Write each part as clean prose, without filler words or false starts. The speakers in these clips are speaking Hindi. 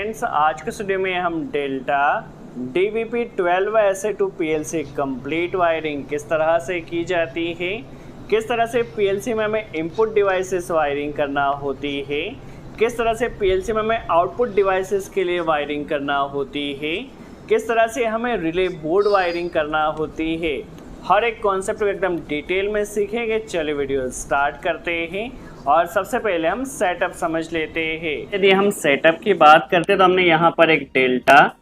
फ्रेंड्स, आज के स्टूडियो में हम delta DVP-12SA2 PLC complete wiring किस तरह से की जाती है, किस तरह से PLC में हमें इनपुट डिवाइसेस वायरिंग करना होती है, किस तरह से PLC में हमें आउटपुट डिवाइसेस के लिए वायरिंग करना होती है, किस तरह से हमें रिले बोर्ड वायरिंग करना होती है, हर एक कॉन्सेप्ट को एकदम डिटेल में सीखेंगे। चलिए वीडियो स्टार्ट करते हैं और सबसे पहले हम सेटअप समझ लेते हैं। यदि हम सेटअप की बात करते हैं तो हमने यहाँ पर एक डेल्टा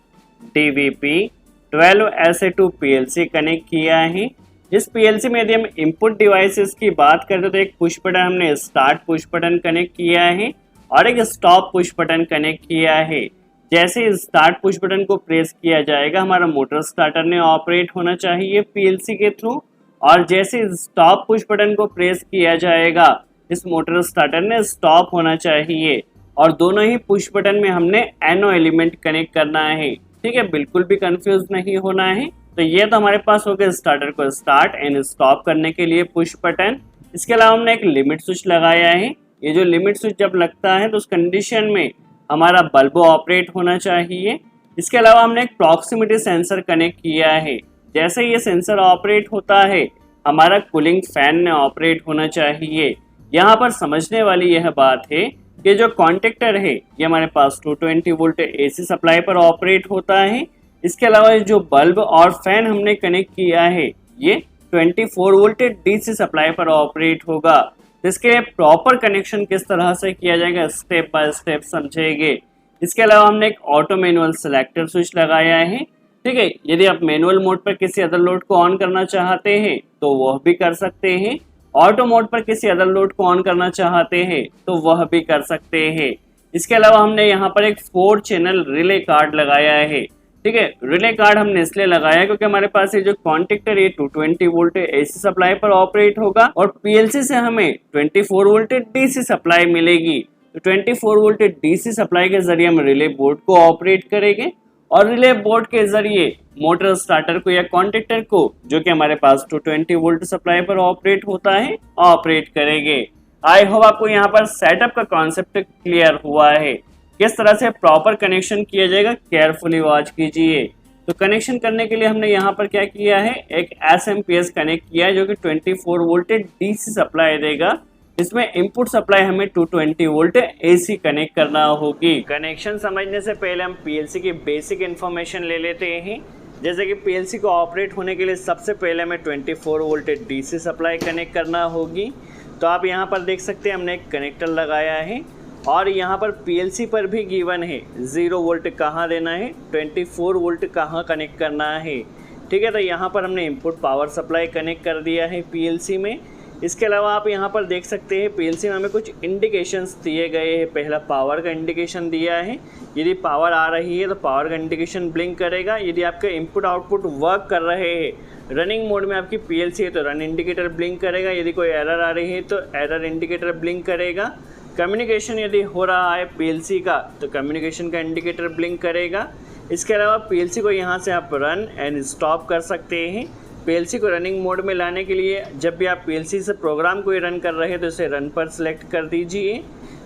DVP-12SA2 PLC कनेक्ट किया है। इस PLC में यदि हम इनपुट डिवाइसेस की बात करते तो एक पुश बटन हमने स्टार्ट पुश बटन कनेक्ट किया है और एक स्टॉप पुश बटन कनेक्ट किया है। जैसे स्टार्ट पुश बटन को प्रेस किया जाएगा हमारा मोटर स्टार्टर ने ऑपरेट होना चाहिए PLC के थ्रू, और जैसे स्टॉप पुश बटन को प्रेस किया जाएगा इस मोटर स्टार्टर ने स्टॉप होना चाहिए। और दोनों ही पुश बटन में हमने एनो एलिमेंट कनेक्ट करना है। ठीक है, बिल्कुल भी कंफ्यूज नहीं होना है। तो ये तो हमारे पास हो गया स्टार्टर को स्टार्ट एंड स्टॉप करने के लिए पुश बटन। इसके अलावा हमने एक लिमिट स्विच लगाया है। ये जो लिमिट स्विच जब लगता है तो उस कंडीशन में हमारा बल्ब ऑपरेट होना चाहिए। इसके अलावा हमने एक प्रॉक्सिमिटी सेंसर कनेक्ट किया है। जैसे ये सेंसर ऑपरेट होता है हमारा कूलिंग फैन ने ऑपरेट होना चाहिए। यहाँ पर समझने वाली यह बात है कि जो कॉन्टेक्टर है ये हमारे पास 220 वोल्ट AC सप्लाई पर ऑपरेट होता है। इसके अलावा जो बल्ब और फैन हमने कनेक्ट किया है ये 24 वोल्ट DC सप्लाई पर ऑपरेट होगा। इसके लिए प्रॉपर कनेक्शन किस तरह से किया जाएगा स्टेप बाय स्टेप समझेंगे। इसके अलावा हमने एक ऑटो मैनुअल सिलेक्टर स्विच लगाया है। ठीक है, यदि आप मैनुअल मोड पर किसी अदर लोड को ऑन करना चाहते हैं तो वह भी कर सकते हैं। ऑटो मोड पर किसी अदर लोड को ऑन करना चाहते हैं तो वह भी कर सकते हैं। इसके अलावा हमने यहाँ पर एक 4 चैनल रिले कार्ड लगाया है। ठीक है, रिले कार्ड हमने इसलिए लगाया क्योंकि हमारे पास ये जो कॉन्टेक्टर ये 220 वोल्ट AC सप्लाई पर ऑपरेट होगा और PLC से हमें 24 वोल्ट DC सप्लाई मिलेगी। तो 24 वोल्ट DC सप्लाई के जरिए हम रिले बोर्ड को ऑपरेट करेंगे और रिले बोर्ड के जरिए मोटर स्टार्टर को या कॉन्टेक्टर को जो कि हमारे पास 220 वोल्ट सप्लाई पर ऑपरेट होता है ऑपरेट करेंगे। आई होप आपको यहाँ पर सेटअप का कॉन्सेप्ट क्लियर हुआ है। किस तरह से प्रॉपर कनेक्शन किया जाएगा केयरफुली वॉच कीजिए। तो कनेक्शन करने के लिए हमने यहाँ पर क्या किया है, एक SMPS कनेक्ट किया है जो कि 24 वोल्ट DC सप्लाई देगा। इसमें इनपुट सप्लाई हमें 220 वोल्ट AC कनेक्ट करना होगी। कनेक्शन समझने से पहले हम PLC की बेसिक इन्फॉर्मेशन ले लेते हैं। जैसे कि PLC को ऑपरेट होने के लिए सबसे पहले हमें 24 वोल्ट DC सप्लाई कनेक्ट करना होगी। तो आप यहाँ पर देख सकते हैं हमने एक कनेक्टर लगाया है और यहाँ पर PLC पर भी गिवन है 0 वोल्ट कहाँ देना है, 24 वोल्ट कहाँ कनेक्ट करना है। ठीक है, तो यहाँ पर हमने इनपुट पावर सप्लाई कनेक्ट कर दिया है PLC में। इसके अलावा आप यहाँ पर देख सकते हैं PLC में हमें कुछ इंडिकेशंस दिए गए हैं। पहला पावर का इंडिकेशन दिया है, यदि पावर आ रही है तो पावर का इंडिकेशन ब्लिंक करेगा। यदि आपके इनपुट आउटपुट वर्क कर रहे हैं, रनिंग मोड में आपकी PLC है तो रन इंडिकेटर ब्लिंक करेगा। यदि कोई एरर आ रही है तो एरर इंडिकेटर ब्लिंक करेगा। कम्युनिकेशन यदि हो रहा है PLC का तो कम्युनिकेशन का इंडिकेटर ब्लिंक करेगा। इसके अलावा PLC को यहाँ से आप रन एंड स्टॉप कर सकते हैं। PLC को रनिंग मोड में लाने के लिए जब भी आप PLC से प्रोग्राम कोई रन कर रहे हैं तो इसे रन पर सिलेक्ट कर दीजिए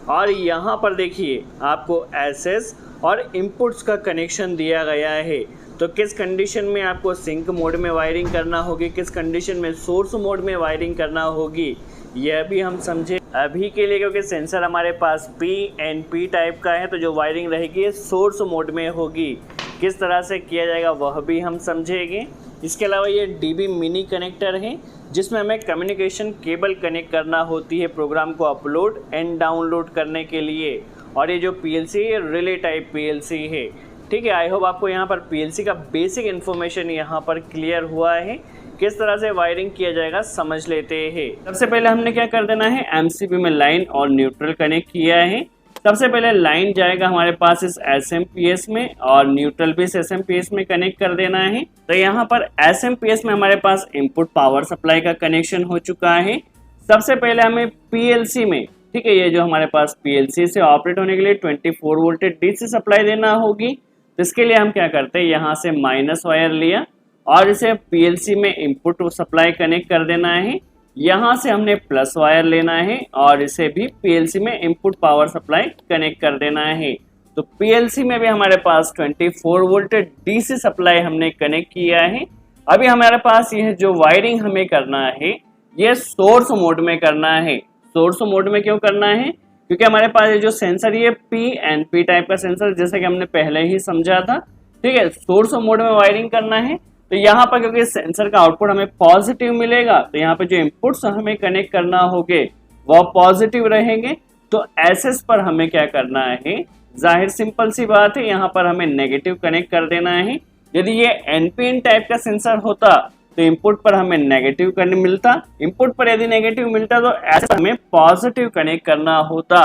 और यहाँ पर देखिए आपको SS और इनपुट्स का कनेक्शन दिया गया है। तो किस कंडीशन में आपको सिंक मोड में वायरिंग करना होगी, किस कंडीशन में सोर्स मोड में वायरिंग करना होगी, यह भी हम समझे अभी के लिए। क्योंकि सेंसर हमारे पास PNP टाइप का है तो जो वायरिंग रहेगी सोर्स मोड में होगी। किस तरह से किया जाएगा वह भी हम समझेंगे। इसके अलावा ये DB मिनी कनेक्टर है जिसमें हमें कम्युनिकेशन केबल कनेक्ट करना होती है प्रोग्राम को अपलोड एंड डाउनलोड करने के लिए। और ये जो PLC है रिले टाइप PLC है। ठीक है, आई होप आपको यहाँ पर PLC का बेसिक इन्फॉर्मेशन यहाँ पर क्लियर हुआ है। किस तरह से वायरिंग किया जाएगा समझ लेते हैं। सबसे पहले हमने क्या कर देना है, MCB में लाइन और न्यूट्रल कनेक्ट किया है। सबसे पहले लाइन जाएगा हमारे पास इस SMPS में और न्यूट्रल भी इस SMPS में कनेक्ट कर देना है। तो यहाँ पर SMPS में हमारे पास इनपुट पावर सप्लाई का कनेक्शन हो चुका है। सबसे पहले हमें PLC में, ठीक है, ये जो हमारे पास PLC से ऑपरेट होने के लिए 24 वोल्ट DC सप्लाई देना होगी। तो इसके लिए हम क्या करते हैं, यहाँ से माइनस वायर लिया और इसे PLC में इनपुट सप्लाई कनेक्ट कर देना है। यहाँ से हमने प्लस वायर लेना है और इसे भी PLC में इनपुट पावर सप्लाई कनेक्ट कर देना है। तो पीएलसी में भी हमारे पास 24 वोल्ट डीसी सप्लाई हमने कनेक्ट किया है। अभी हमारे पास यह जो वायरिंग हमें करना है ये सोर्स मोड में करना है। सोर्स मोड में क्यों करना है? क्योंकि हमारे पास ये जो सेंसर ये पी टाइप का सेंसर जैसे कि हमने पहले ही समझा था, ठीक है। सोर्स मोड में वायरिंग करना है तो यहाँ पर क्योंकि सेंसर का आउटपुट हमें पॉजिटिव मिलेगा तो यहाँ पे जो इनपुट्स हमें कनेक्ट करना होंगे वो पॉजिटिव रहेंगे। तो एसएस पर हमें क्या करना है, जाहिर सिंपल सी बात है, यहाँ पर हमें नेगेटिव कनेक्ट कर देना है। यदि ये एनपीएन टाइप का सेंसर होता तो इनपुट पर हमें नेगेटिव करने मिलता, इनपुट पर यदि नेगेटिव मिलता तो ऐसे हमें पॉजिटिव कनेक्ट करना होता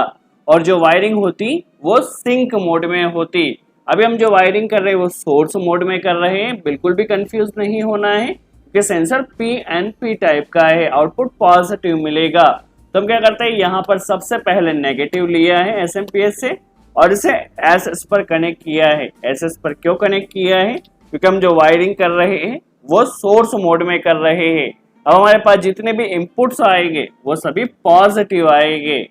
और जो वायरिंग होती वो सिंक मोड में होती। अभी हम जो वायरिंग कर रहे हैं वो सोर्स मोड में कर रहे हैं, बिल्कुल भी कंफ्यूज नहीं होना है कि सेंसर पी टाइप का है, आउटपुट पॉजिटिव मिलेगा। तो हम क्या करते हैं, यहाँ पर सबसे पहले नेगेटिव लिया है एसएमपीएस से और इसे एसएस पर कनेक्ट किया है। एसएस पर क्यों कनेक्ट किया है? क्योंकि हम जो वायरिंग कर रहे हैं वो सोर्स मोड में कर रहे हैं। अब हमारे पास जितने भी इनपुट्स आएंगे वो सभी पॉजिटिव आएंगे,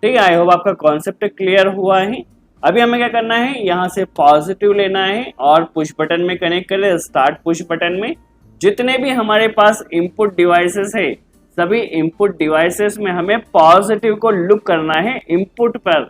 ठीक है। आई होप आपका कॉन्सेप्ट क्लियर हुआ है। अभी हमें क्या करना है, यहाँ से पॉजिटिव लेना है और पुश बटन में कनेक्ट करें। स्टार्ट पुश बटन में जितने भी हमारे पास इनपुट डिवाइसेस है सभी इनपुट डिवाइसेस में हमें पॉजिटिव को लुक करना है इनपुट पर,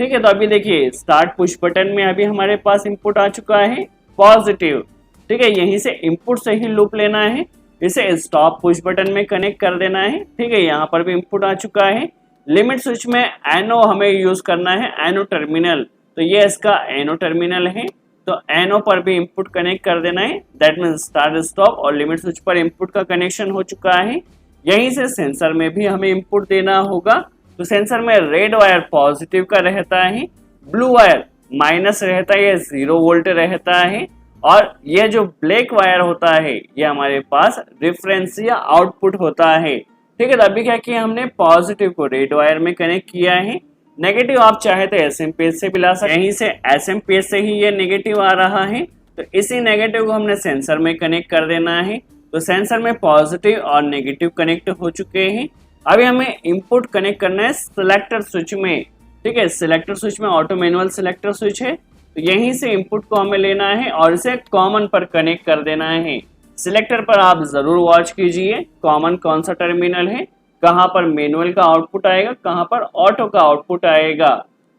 ठीक है। तो अभी देखिए स्टार्ट पुश बटन में अभी हमारे पास इनपुट आ चुका है पॉजिटिव, ठीक है। यहीं से इनपुट से ही लूप लेना है, इसे स्टॉप पुश बटन में कनेक्ट कर देना है, ठीक है। यहाँ पर भी इनपुट आ चुका है। लिमिट स्विच में एनो हमें यूज करना है, एनो टर्मिनल, तो ये इसका एनो टर्मिनल है। तो एनो पर भी इनपुट कनेक्ट कर देना है, दैट मीन स्टार्ट स्टॉप। और लिमिट स्विच पर इनपुट का कनेक्शन हो चुका है। यहीं से सेंसर में भी हमें इनपुट देना होगा। तो सेंसर में रेड वायर पॉजिटिव का रहता है, ब्लू वायर माइनस रहता है, ये 0 वोल्ट रहता है। और ये जो ब्लैक वायर होता है ये हमारे पास रेफरेंस या आउटपुट होता है, ठीक है। तो अभी क्या किया हमने, पॉजिटिव को रेड वायर में कनेक्ट किया है, नेगेटिव आप चाहे तो एसएमपीएस से भी ला सकते हैं। यहीं से एसएमपीएस से ही ये नेगेटिव आ रहा है तो इसी नेगेटिव को हमने सेंसर में कनेक्ट कर देना है। तो सेंसर में पॉजिटिव और नेगेटिव कनेक्ट हो चुके हैं। अभी हमें इनपुट कनेक्ट करना है सिलेक्टर स्विच में, ठीक है। सिलेक्टर स्विच में ऑटो मैनुअल सिलेक्टर स्विच है तो यहीं से इनपुट को हमें लेना है और इसे कॉमन पर कनेक्ट कर देना है। सिलेक्टर पर आप जरूर वॉच कीजिए कॉमन कौन सा टर्मिनल है, कहां पर मैनुअल का आउटपुट आएगा, कहां पर ऑटो का आउटपुट आएगा,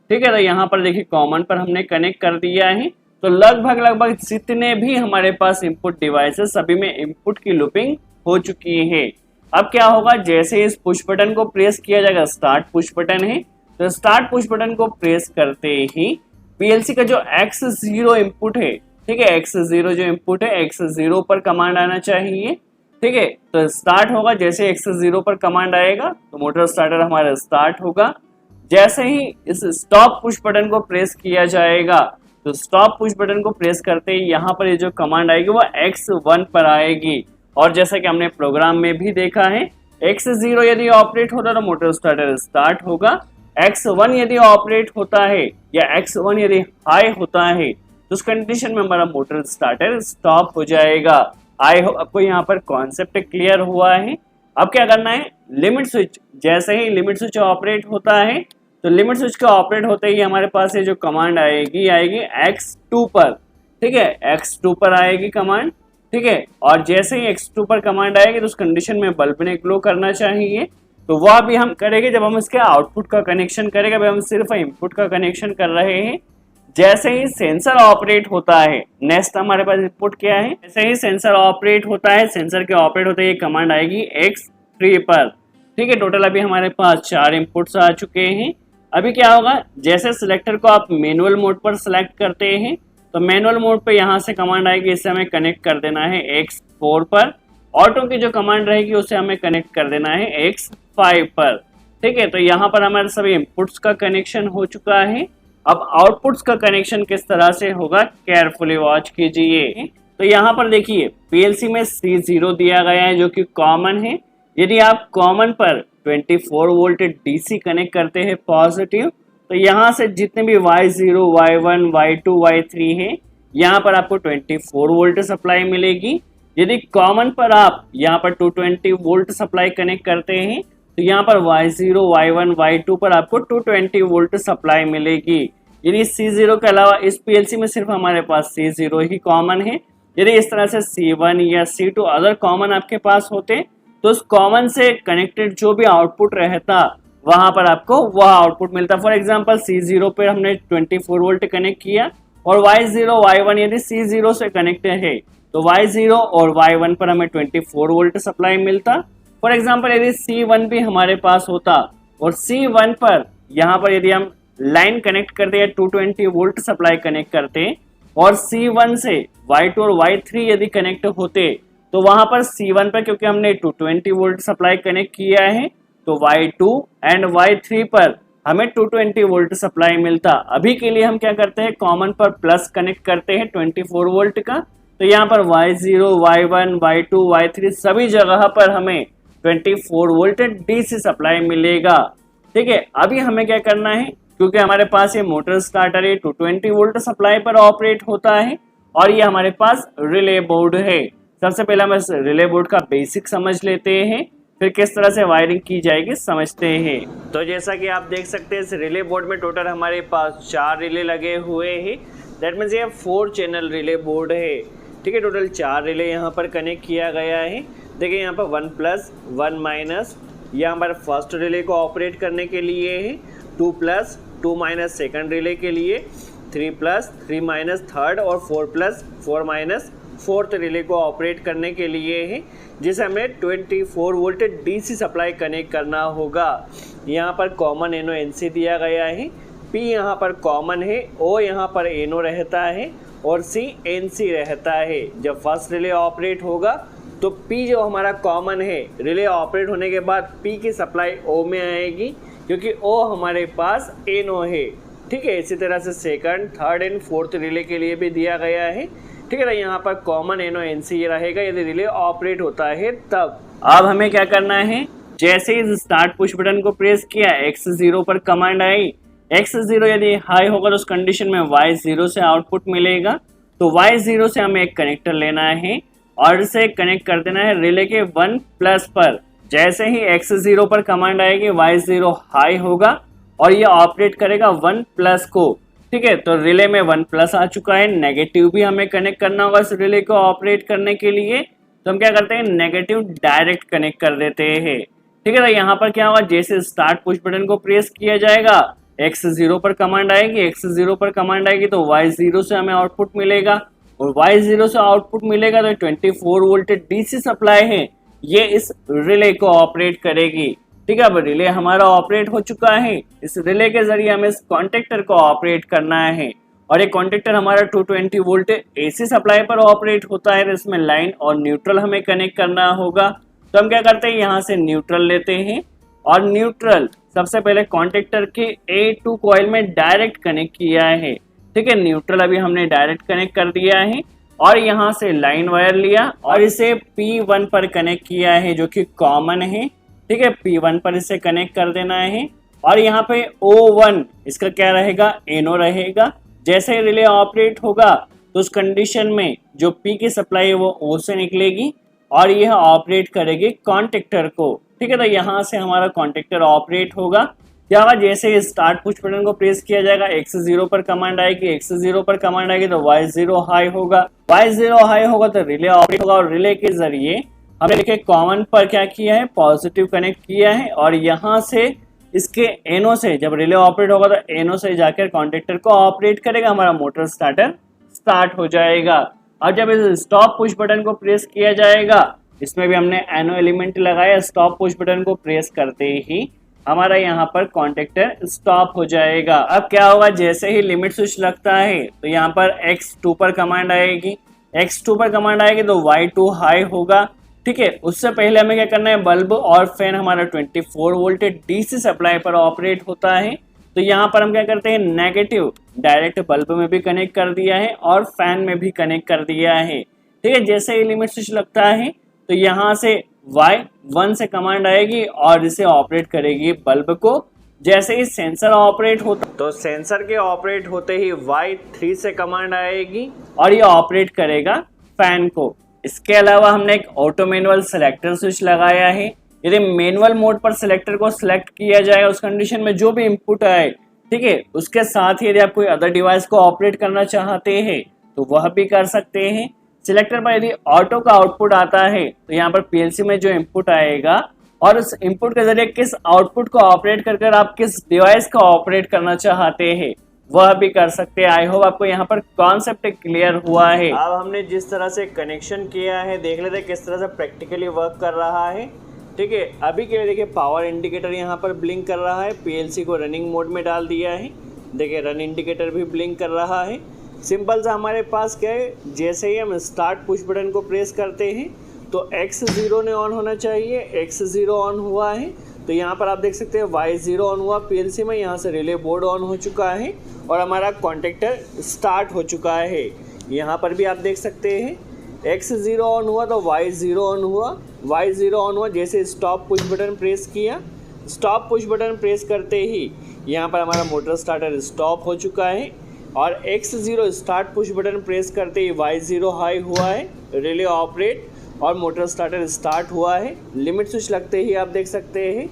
ठीक है। तो यहाँ पर देखिए कॉमन पर हमने कनेक्ट कर दिया है। तो लगभग जितने भी हमारे पास इनपुट डिवाइसेस सभी में इनपुट की लूपिंग हो चुकी है। अब क्या होगा, जैसे इस पुश बटन को प्रेस किया जाएगा, स्टार्ट पुश बटन है तो स्टार्ट पुश बटन को प्रेस करते ही पीएलसी का जो X0 इनपुट है, ठीक है, X0 जो इनपुट है X0 पर कमांड आना चाहिए, ठीक है। तो स्टार्ट होगा, जैसे X0 पर कमांड आएगा तो मोटर स्टार्टर हमारा स्टार्ट होगा। जैसे ही इस स्टॉप पुश बटन को प्रेस किया जाएगा तो स्टॉप पुश बटन को प्रेस करते ही यहाँ पर ये जो कमांड आएगी वो X1 पर आएगी। और जैसा कि हमने प्रोग्राम में भी देखा है X0 यदि ऑपरेट होता तो मोटर स्टार्टर स्टार्ट होगा, X1 यदि ऑपरेट होता है या X1 यदि हाई होता है तो उस कंडीशन में हमारा मोटर स्टार्टर स्टॉप हो जाएगा। आई होप आपको यहाँ पर कॉन्सेप्ट क्लियर हुआ है। अब क्या करना है, लिमिट स्विच, जैसे ही लिमिट स्विच ऑपरेट होता है तो लिमिट स्विच का ऑपरेट होते ही हमारे पास ये जो कमांड आएगी X2 पर, ठीक है, X2 पर आएगी कमांड, ठीक है। और जैसे ही X2 पर कमांड आएगी तो उस कंडीशन में बल्ब ने ग्लो करना चाहिए, तो वह भी हम करेंगे जब हम इसके आउटपुट का कनेक्शन करेंगे। अभी हम सिर्फ इनपुट का कनेक्शन कर रहे हैं। जैसे ही सेंसर ऑपरेट होता है, नेक्स्ट हमारे पास इनपुट क्या है, जैसे ही सेंसर ऑपरेट होता है, सेंसर के ऑपरेट होते ही कमांड आएगी X3 पर, ठीक है। टोटल अभी हमारे पास 4 इनपुट्स आ चुके हैं। अभी क्या होगा, जैसे सिलेक्टर को आप मैनुअल मोड पर सिलेक्ट करते हैं तो मैनुअल मोड पे यहाँ से कमांड आएगी, इसे हमें कनेक्ट कर देना है X4 पर। ऑटो की जो कमांड रहेगी उसे हमें कनेक्ट कर देना है X5 पर, ठीक है। तो यहाँ पर हमारे सभी इनपुट्स का कनेक्शन हो चुका है। अब आउटपुट्स का कनेक्शन किस तरह से होगा, केयरफुली वॉच कीजिए। तो यहाँ पर देखिए पीएलसी में C0 दिया गया है जो कि कॉमन है। यदि आप कॉमन पर 24 वोल्ट डीसी कनेक्ट करते हैं पॉजिटिव तो यहाँ से जितने भी Y0, Y1, Y2, Y3 है यहाँ पर आपको 24 वोल्ट सप्लाई मिलेगी। यदि कॉमन पर आप यहाँ पर 220 वोल्ट सप्लाई कनेक्ट करते हैं तो यहाँ पर Y0, Y1, Y2 पर आपको 220 वोल्ट सप्लाई मिलेगी। यदि C0 के अलावा इस PLC में सिर्फ हमारे पास C0 ही कॉमन है, यदि इस तरह से C1 या C2 अदर कॉमन आपके पास होते तो उस कॉमन से कनेक्टेड जो भी आउटपुट रहता वहां पर आपको वह आउटपुट मिलता। फॉर एग्जांपल C0 पे हमने 24 वोल्ट कनेक्ट किया और Y0 Y1 यदि C0 से कनेक्टेड है तो Y0 और Y1 पर हमें 24 वोल्ट सप्लाई मिलता। फॉर एग्जांपल यदि C1 भी हमारे पास होता और C1 पर यहाँ पर यदि हम लाइन कनेक्ट करते या 220 वोल्ट सप्लाई कनेक्ट करते और C1 से Y2 और Y3 यदि कनेक्ट होते तो वहां पर C1 पर क्योंकि हमने 220 वोल्ट सप्लाई कनेक्ट किया है तो Y2 एंड Y3 पर हमें 220 वोल्ट सप्लाई मिलता। अभी के लिए हम क्या करते हैं, कॉमन पर प्लस कनेक्ट करते हैं 24 वोल्ट का, तो यहाँ पर Y0 Y1 Y2 Y3 सभी जगह पर हमें 24 वोल्ट DC सप्लाई मिलेगा। ठीक है, अभी हमें क्या करना है, क्योंकि हमारे पास ये मोटर स्टार्टर है 220 वोल्ट सप्लाई पर ऑपरेट होता है और ये हमारे पास रिले बोर्ड है। सबसे पहले हम इस रिले बोर्ड का बेसिक समझ लेते हैं, फिर किस तरह से वायरिंग की जाएगी समझते हैं। तो जैसा कि आप देख सकते हैं इस रिले बोर्ड में टोटल हमारे पास 4 रिले लगे हुए हैं। दैट मीन्स ये 4 चैनल रिले बोर्ड है। ठीक है, टोटल 4 रिले यहाँ पर कनेक्ट किया गया है। देखिए यहाँ पर 1 प्लस 1 माइनस यह हमारे फर्स्ट रिले को ऑपरेट करने के लिए है, 2 प्लस 2 माइनस सेकंड रिले के लिए, 3 प्लस 3 माइनस थर्ड और 4 प्लस 4 माइनस फोर्थ रिले को ऑपरेट करने के लिए है, जिसे हमें 24 वोल्ट DC सप्लाई कनेक्ट करना होगा। यहाँ पर कॉमन NO-NC दिया गया है, P यहाँ पर कॉमन है, O यहाँ पर NO रहता है और C NC रहता है। जब फर्स्ट रिले ऑपरेट होगा तो P जो हमारा कॉमन है, रिले ऑपरेट होने के बाद P की सप्लाई O में आएगी क्योंकि O हमारे पास NO है। ठीक है, इसी तरह से second third and fourth relay के लिए भी दिया गया है। ठीक है, यहाँ पर कॉमन NO-NC रहेगा यदि रिले ऑपरेट होता है तब। अब हमें क्या करना है, जैसे ही स्टार्ट पुश बटन को प्रेस किया X0 पर कमांड आई, X0 यदि हाई होगा तो उस कंडीशन में Y0 से आउटपुट मिलेगा। तो Y0 से हमें एक कनेक्टर लेना है और इसे कनेक्ट कर देना है रिले के 1 प्लस पर। जैसे ही X0 पर कमांड आएगी Y0 हाई होगा और ये ऑपरेट करेगा 1 प्लस को। ठीक है, तो रिले में 1 प्लस आ चुका है, नेगेटिव भी हमें कनेक्ट करना होगा इस रिले को ऑपरेट करने के लिए। तो हम क्या करते हैं, नेगेटिव डायरेक्ट कनेक्ट कर देते हैं। ठीक है, तो यहाँ पर क्या होगा, जैसे स्टार्ट पुश बटन को प्रेस किया जाएगा X0 पर कमांड आएगी, X0 पर कमांड आएगी तो Y0 से हमें आउटपुट मिलेगा और Y0 से आउटपुट मिलेगा तो 24 वोल्ट DC सप्लाई है, ये इस रिले को ऑपरेट करेगी। ठीक है, अब रिले हमारा ऑपरेट हो चुका है। इस रिले के जरिए हमें इस कॉन्टेक्टर को ऑपरेट करना है और ये कॉन्टेक्टर हमारा 220 वोल्ट AC सप्लाई पर ऑपरेट होता है। इसमें लाइन और न्यूट्रल हमें कनेक्ट करना होगा। तो हम क्या करते हैं, यहाँ से न्यूट्रल लेते हैं और न्यूट्रल सबसे पहले कॉन्टेक्टर के A2 कॉइल में डायरेक्ट कनेक्ट किया है। ठीक है, न्यूट्रल अभी हमने डायरेक्ट कनेक्ट कर दिया है और यहाँ से लाइन वायर लिया और इसे P1 पर कनेक्ट किया है जो कि कॉमन है। ठीक है, P1 पर इसे कनेक्ट कर देना है और यहाँ पे O1 इसका क्या रहेगा, NO रहेगा। जैसे रिले ऑपरेट होगा तो उस कंडीशन में जो P की सप्लाई है वो O से निकलेगी और यह ऑपरेट करेगी कॉन्टेक्टर को। ठीक है, तो यहाँ से हमारा कॉन्टेक्टर ऑपरेट होगा। क्या होगा, जैसे स्टार्ट पुश बटन को प्रेस किया जाएगा X0 पर कमांड आएगी, X0 पर कमांड आएगी तो Y0 हाई होगा, Y0 हाई होगा तो रिले ऑपरेट होगा और रिले के जरिए हमने देखिए कॉमन पर क्या किया है, पॉजिटिव कनेक्ट किया है और यहाँ से इसके NO से जब रिले ऑपरेट होगा तो NO से जाकर कॉन्टेक्टर को ऑपरेट करेगा, हमारा मोटर स्टार्टर स्टार्ट हो जाएगा। और जब इस स्टॉप पुश बटन को प्रेस किया जाएगा, इसमें भी हमने NO एलिमेंट लगाया, स्टॉप पुश बटन को प्रेस करते ही हमारा यहाँ पर कॉन्टेक्टर स्टॉप हो जाएगा। अब क्या होगा, जैसे ही लिमिट स्विच लगता है तो यहाँ पर X2 पर कमांड आएगी, X2 पर कमांड आएगी तो Y2 हाई होगा। ठीक है, उससे पहले हमें क्या करना है, बल्ब और फैन हमारा 24 वोल्ट DC सप्लाई पर ऑपरेट होता है। तो यहाँ पर हम क्या करते हैं, नेगेटिव डायरेक्ट बल्ब में भी कनेक्ट कर दिया है और फैन में भी कनेक्ट कर दिया है। ठीक है, जैसे ही लिमिट स्विच लगता है तो यहाँ से Y1 से कमांड आएगी और इसे ऑपरेट करेगी बल्ब को। जैसे ही सेंसर ऑपरेट होता तो सेंसर के ऑपरेट होते ही Y3 से कमांड आएगी और ये ऑपरेट करेगा फैन को। इसके अलावा हमने एक ऑटो मैनुअल सेलेक्टर स्विच लगाया है। यदि मैनुअल मोड पर सेलेक्टर को सिलेक्ट किया जाए उस कंडीशन में जो भी इनपुट आए, ठीक है। उसके साथ ही यदि आप कोई अदर डिवाइस को ऑपरेट करना चाहते हैं तो वह भी कर सकते हैं। सिलेक्टर पर यदि ऑटो का आउटपुट आता है तो यहाँ पर पीएलसी में जो इनपुट आएगा और उस इनपुट के जरिए किस आउटपुट को ऑपरेट कर आप किस डिवाइस को ऑपरेट करना चाहते हैं वह भी कर सकते हैं। आई होप आपको यहाँ पर कॉन्सेप्ट क्लियर हुआ है। अब हमने जिस तरह से कनेक्शन किया है देख लेते हैं किस तरह से प्रैक्टिकली वर्क कर रहा है। ठीक है, अभी के लिए देखिए पावर इंडिकेटर यहाँ पर ब्लिंक कर रहा है, पीएलसी को रनिंग मोड में डाल दिया है। देखिए रन इंडिकेटर भी ब्लिंक कर रहा है। सिंपल सा हमारे पास क्या है, जैसे ही हम स्टार्ट पुश बटन को प्रेस करते हैं तो X0 ने ऑन होना चाहिए, X0 ऑन हुआ है तो यहाँ पर आप देख सकते हैं Y0 ऑन हुआ पीएलसी में, यहाँ से रिले बोर्ड ऑन हो चुका है और हमारा कॉन्टेक्टर स्टार्ट हो चुका है। यहाँ पर भी आप देख सकते हैं X0 ऑन हुआ तो Y0 ऑन हुआ, Y0 ऑन हुआ जैसे स्टॉप पुश बटन प्रेस किया, स्टॉप पुश बटन प्रेस करते ही यहाँ पर हमारा मोटर स्टार्टर स्टॉप हो चुका है और X0 start push button press करते ही Y0 हाई हुआ है, रिले ऑपरेट और मोटर स्टार्टर स्टार्ट हुआ है। लिमिट स्विच लगते ही आप देख सकते हैं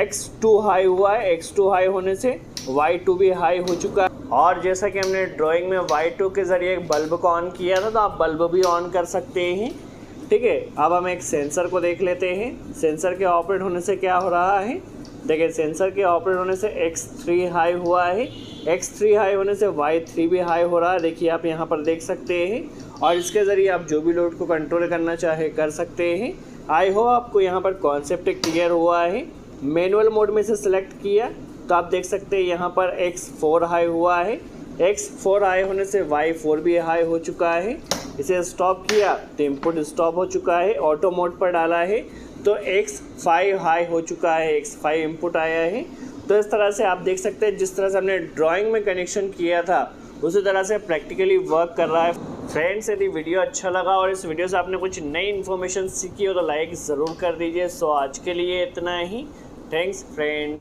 X2 हाई हुआ है, X2 हाई होने से Y2 भी हाई हो चुका है। और जैसा कि हमने ड्राइंग में Y2 के ज़रिए एक बल्ब को ऑन किया था तो आप बल्ब भी ऑन कर सकते हैं। ठीक है, अब हम एक सेंसर को देख लेते हैं, सेंसर के ऑपरेट होने से क्या हो रहा है। देखिए सेंसर के ऑपरेट होने से X3 हाई हुआ है, X3 हाई होने से Y3 भी हाई हो रहा है। देखिए आप यहाँ पर देख सकते हैं और इसके ज़रिए आप जो भी लोड को कंट्रोल करना चाहे कर सकते हैं। आई होप आपको यहाँ पर कॉन्सेप्ट क्लियर हुआ है। मैनुअल मोड में से सिलेक्ट किया तो आप देख सकते हैं यहाँ पर X4 हाई हुआ है, X4 हाई होने से Y4 भी हाई हो चुका है। इसे स्टॉप किया तो इनपुट स्टॉप हो चुका है, ऑटो मोड पर डाला है तो X5 हाई हो चुका है, X5 इनपुट आया है। तो इस तरह से आप देख सकते हैं जिस तरह से हमने ड्राइंग में कनेक्शन किया था उसी तरह से प्रैक्टिकली वर्क कर रहा है। फ्रेंड्स यदि वीडियो अच्छा लगा और इस वीडियो से आपने कुछ नई इन्फॉर्मेशन सीखी हो तो लाइक ज़रूर कर दीजिए। सो आज के लिए इतना ही। Thanks friends.